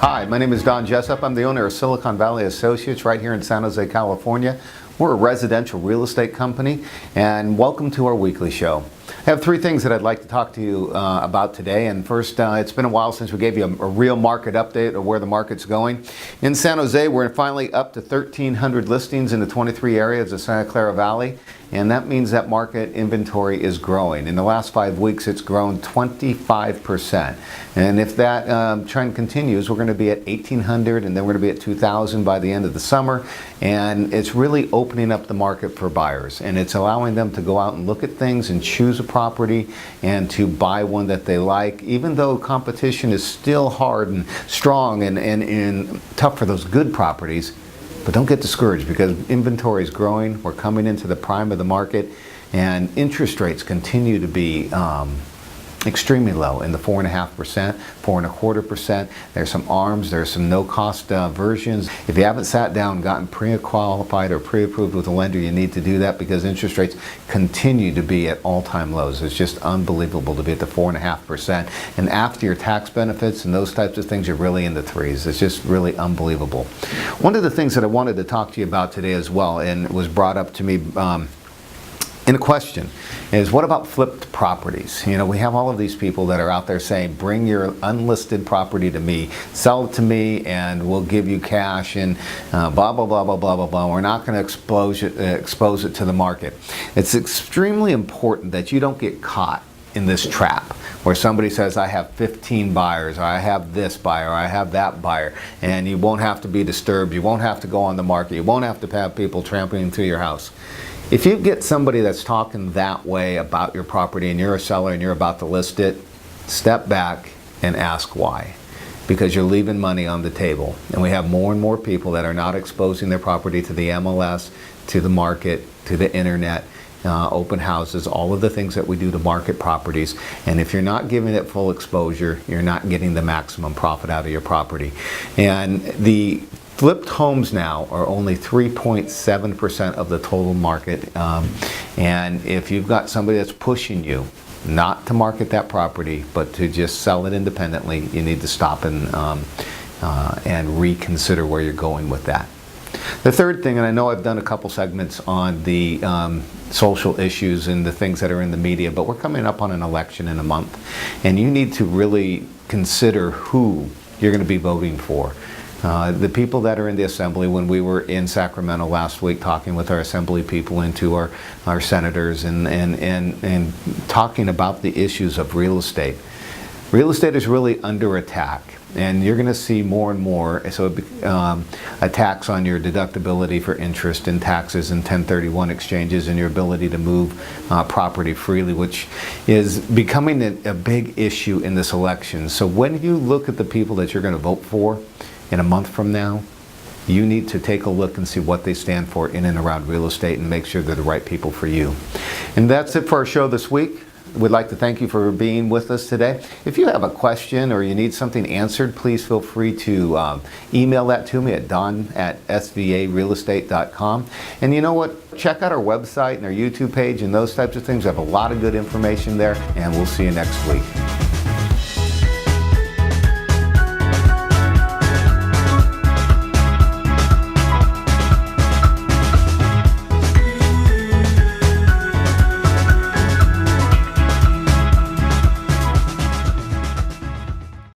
Hi, my name is Don Jessup. I'm the owner of Silicon Valley Associates right here in San Jose, California. We're a residential real estate company, and welcome to our weekly show. I have three things that I'd like to talk to you about today. And first, it's been a while since we gave you a real market update of where the market's going. In San Jose, we're finally up to 1,300 listings in the 23 areas of Santa Clara Valley. And that means that market inventory is growing. In the last 5 weeks, it's grown 25%. And if that trend continues, we're going to be at 1,800, and then we're going to be at 2,000 by the end of the summer. And it's really opening up the market for buyers. And it's allowing them to go out and look at things and choose a property and to buy one that they like, even though competition is still hard and strong and tough for those good properties. But don't get discouraged, because inventory is growing. We're coming into the prime of the market, and interest rates continue to be extremely low in the 4.5%, 4.25%. There's some ARMs, there's some no-cost versions. If you haven't sat down and gotten pre-qualified or pre-approved with a lender, you need to do that, because interest rates continue to be at all-time lows. It's just unbelievable to be at the 4.5%. And after your tax benefits and those types of things, you're really in the threes. It's just really unbelievable. One of the things that I wanted to talk to you about today as well, and it was brought up to me in a question, is what about flipped properties? You know, we have all of these people that are out there saying, bring your unlisted property to me, sell it to me, and we'll give you cash, and blah, blah, blah, blah, blah, blah, blah. We're not going to expose it to the market. It's extremely important that you don't get caught in this trap where somebody says, I have 15 buyers, or I have this buyer, or I have that buyer, and you won't have to be disturbed, you won't have to go on the market, you won't have to have people trampling through your house. If you get somebody that's talking that way about your property, and you're a seller and you're about to list it, step back and ask why. Because you're leaving money on the table. And we have more and more people that are not exposing their property to the MLS, to the market, to the internet, open houses, all of the things that we do to market properties. And if you're not giving it full exposure, you're not getting the maximum profit out of your property. And the flipped homes now are only 3.7% of the total market. And if you've got somebody that's pushing you not to market that property, but to just sell it independently, you need to stop and reconsider where you're going with that. The third thing, and I know I've done a couple segments on the social issues and the things that are in the media, but we're coming up on an election in a month, and you need to really consider who you're going to be voting for. The people that are in the assembly, when we were in Sacramento last week talking with our assembly people and to our senators and talking about the issues of real estate. Real estate is really under attack, and you're going to see more and more attacks on your deductibility for interest and taxes and 1031 exchanges and your ability to move property freely, which is becoming a big issue in this election. So when you look at the people that you're going to vote for in a month from now, you need to take a look and see what they stand for in and around real estate and make sure they're the right people for you. And that's it for our show this week. We'd like to thank you for being with us today. If you have a question or you need something answered, please feel free to email that to me at don@svarealestate.com. And you know what? Check out our website and our YouTube page and those types of things. We have a lot of good information there, and we'll see you next week.